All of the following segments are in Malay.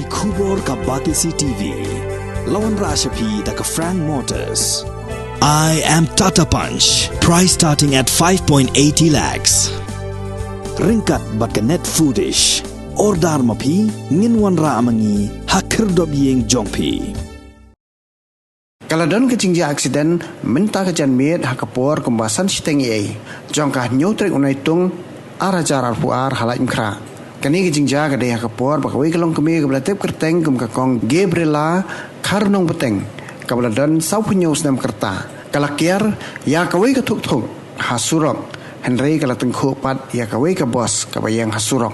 Kubor ka Batisi TV. Lawan Rashapi da ka Frank Motors. I am Tata Punch. Price starting at 5.80 lakhs. Ringkat bat ka Net Foodish. Ordar mapi nginwan ra amangi hakir dob yeng jongpi. Kaladon kecing ja aksiden minta kejan miet hakapor kembasan siteng ei. Jongkah nyotrek unaitung arajar puar halaim kra. Kani kecing ja kadai hakapor bakawai kelong kemi kebelatep kerteng kum kakong Gabriela karnong beteng. Kaladon sau punyos nam kerta. Kalakiar ya kawai ketuk-tuk hasurok. Henry kalateng khopat ya kawai ke bos kabayang hasurok.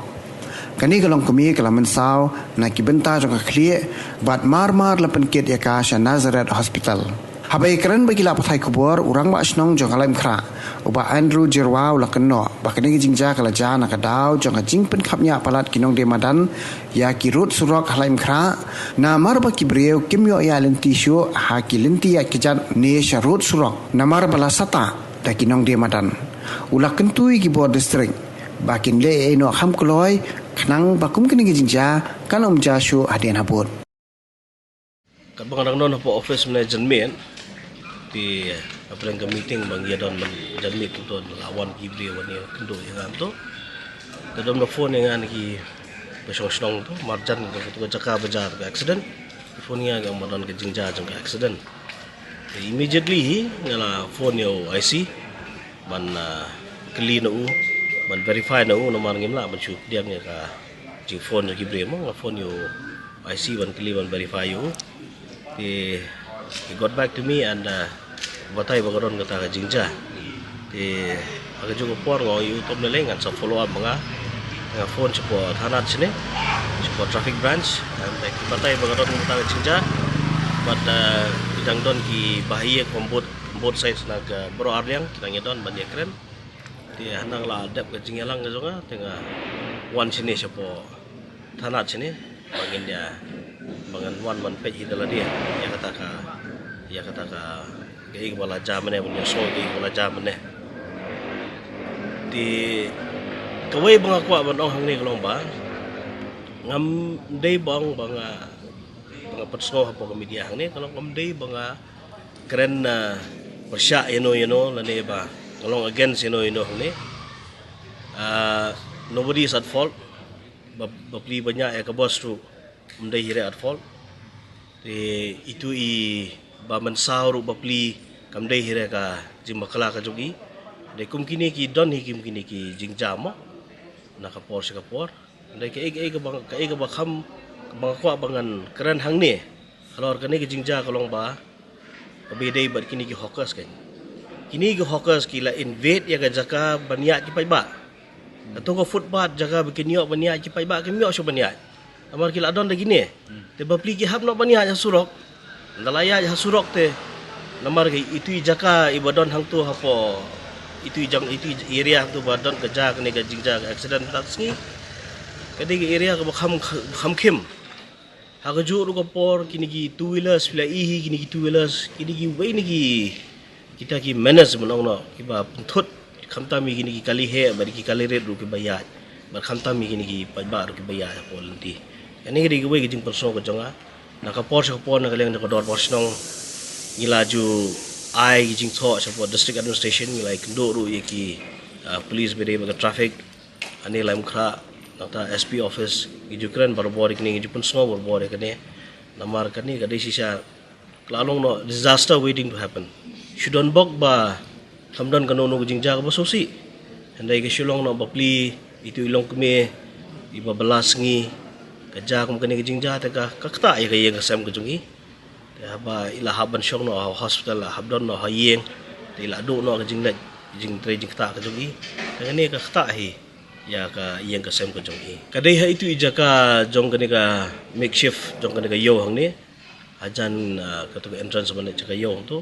Kani kalong kemi kalaman sau na kibenta jong klie bat mar lapen kit ya ka Nazaret Hospital. Habai keren bagi la pathai kubor urang ma asnong jong alaim kra. Uba Andrew Jirwau la keno bakani jingja kala jana ka daw jong jing pen khapnya palat kinong de madan ya kirut surok halaim kra na mar ba kibreu kimyo ya lenti shu ha kilinti ya kijan ne sharut surok na mar bala sata da kinong de madan. Ula kentui kibor district bakin le eno kham kloi khnang bakum kini jingja kan jashu hadian habut. Kabang non po office management di apalagi ke meeting bang ya don janmit tu lawan kibri wani kendo yang tu dalam na phone yang ki besong tu marjan tu jaka bajar ke accident phone yang madan ke jingja jang ke accident immediately ngala phone yo IC ban kli na u ban verify na u nomor ngimla ban chu dia nya ka jing phone yo kibri mo phone yo IC ban kli ban verify yo he got back to me and batai bagaron kata jingja aga juga por ngo YouTube nelengan sa follow up mga phone sa thanat sini sa traffic branch and batai bagaron kata jingja but bidang don ki bahaya both sides nag bro arliang kinang don banyak keren hanang la adap ke jingyalang ke jonga tengah one sini sa thanat sini bangin dia bangan one page itulah dia ya kata ka gay wala jaman punya so gay wala jaman di kawai bang aku ban hang ni kalong ba ngam day bang patso hapo ka media hang ni kalong ngam day bang keren na persya ino lani ba kalong against ino hang ni nobody is at fault bapli banyak ya ka boss tu mday hire at fault itu ba mansau ru bapli kamdai hire ka jimakala ka jogi de kum kini ki don hikim kini ki jingjamo na kapor sa kapor de ke eg ba kham bang kwa bangan keren hang ni halor kani ki jingja kalong ba kabedai bat kini ki hawkers kan kini ki hawkers ki la invade ya ga jaka baniat ki pai ba atau ko footpath jaga bikin yok baniat ki pai ba ki miok so baniat amar ki la don de gini te bapli ki hab no baniat ya surok ndalaya ya surok te namar ke itu jaka ibadon hang tu hapo itu area tu badon keja kene ke jingja accident taksi kadi ke area ke kham khim ha ke ju ru ko por kini ki two wheelers pila kini ki two wheelers kini ki wei ni ki kita ki manage menong no ki ba thut khamta mi kini ki kali he bari ki kali red ru ki bayat bar khamta mi kini ki ba ru ki bayat hapo lenti ani ke wei ki jing perso ke jonga nakapor sa kapor na kaleng nakador porsinong ngilaju ai jing tho sa district administration ngilai kendo ru ki police bere baga traffic ani laim khra nata SP office gijukran barbor kini gijupun snow barbor kene namar kani kadai sisa lalong no disaster waiting to happen shudon bok ba hamdan kano no jingja ka basosi handai ke shulong no bapli itu ilong keme iba belas ngi kerja kum kene jingja ta ka kakta ya kaya ngasam ke jungi ba ila haban syong no hospital habdon no hayeng ila do no ke jing ta ke jungi kene kakta hi ya ka yang kasam ke jungi kadai ha itu ijaka jong kene ka makeshift jong kene ka yo hang ni ajan katu entrance bane jaka yo tu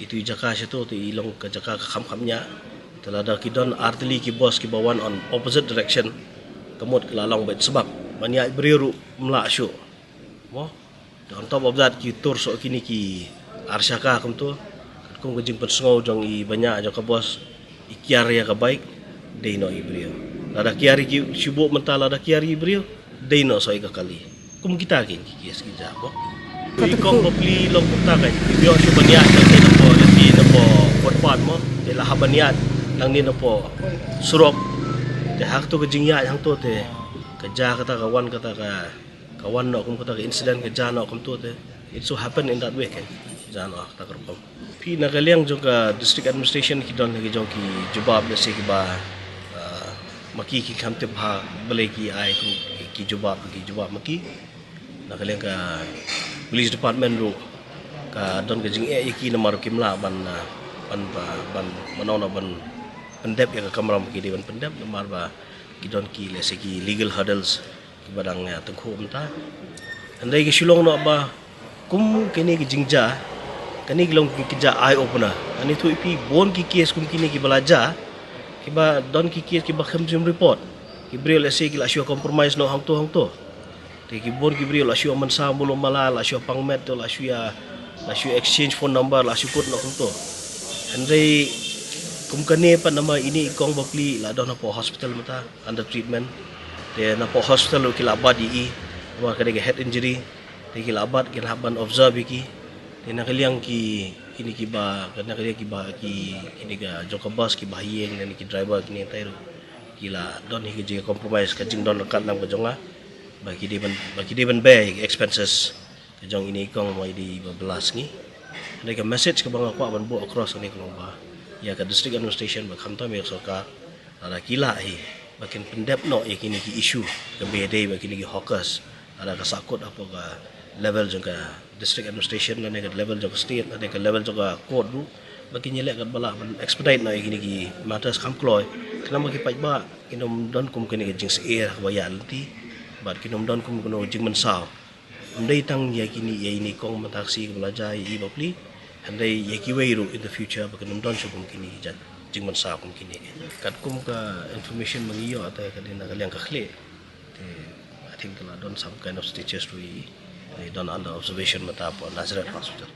itu ijaka situ ti ilong ke jaka kham-khamnya telada kidon artili ki boss ki bawan on opposite direction kemut kelalong bet sebab banyak beriru melak syuk mo on top of that ki tur so kini ki arsyaka kum tu kum kejing persngau jong i banyak jong ka bos ikiar ya ka baik de no i beriu lada kiari ki sibuk mental lada kiari beriu de no so i ka kali kum kita kin kies kita ko ikong bapli long punta kan ibyo sa baniat lang din po lagi na po potpat mo de la habaniat lang din po surop de hak to kajingya hang to te kaja kata kawan no kum kata incident kaja no kum to te it so happen in that way kan jano ta ko pi nagaliang juga district administration ki don lagi jong ki jawab le se ki ba maki ki kam te bha bale ki ai ki jawab maki nagaliang ka police department ru ka don ka jing ki na maru kimla ban manona ban pendep ya ka kamera ki ban pendep mar ba ki don ki le se ki legal hurdles ki badang ya tengku mta andai ki shilong no ba kum kini ki jingja kani glong ki ja eye opener ani tu ipi bon ki case kum kini ki balaja ki ba don ki case ki ba kham report ki bril ese ki la sure compromise no hang to te ki bon ki bril la sure man sa mulo mala la sure pangmet to la sure exchange phone number la sure code no hang to andai kum kani pa nama ini ikong bapli la don po hospital mata under treatment te na po hospital ki la badi wa kade head injury te ki la bat ki haban observe ki na kaliang ki kini ki ba kana kaliang ki ba ki kini ga joka bus ki bahiyeng dan ki driver kini tairo kila don hi ki compromise ka jing don kat nam ka jonga bagi di ban bay expenses ka jong ini kong mai di 12 ni ada ka message ka bang aku ban bo across ni ko ba ya ka district administration ba kham to me sarkar ala kila hi bakin pendep no ya kini ki issue ka bede ba kini ki hawkers ada ka sakut apa ka level juga district administration dan ke level juga state dan ke level juga court ru bagi nyelek kat bala expedite na gini ki matters kam kloy kenapa ki pai ba kinom don kum kini jing air bayan ti bat kinom don kum kono jing mensaw andai tang ya kini ya ini kong mataksi belajar i bapli andai ya ki weiru in the future bakinom don kum kini jing mensaw kum kini kat kum ka information mangiyo atau kadina kaliang ka khle I think don some kind of stitches to done under observation mata po Nazareth Hospital.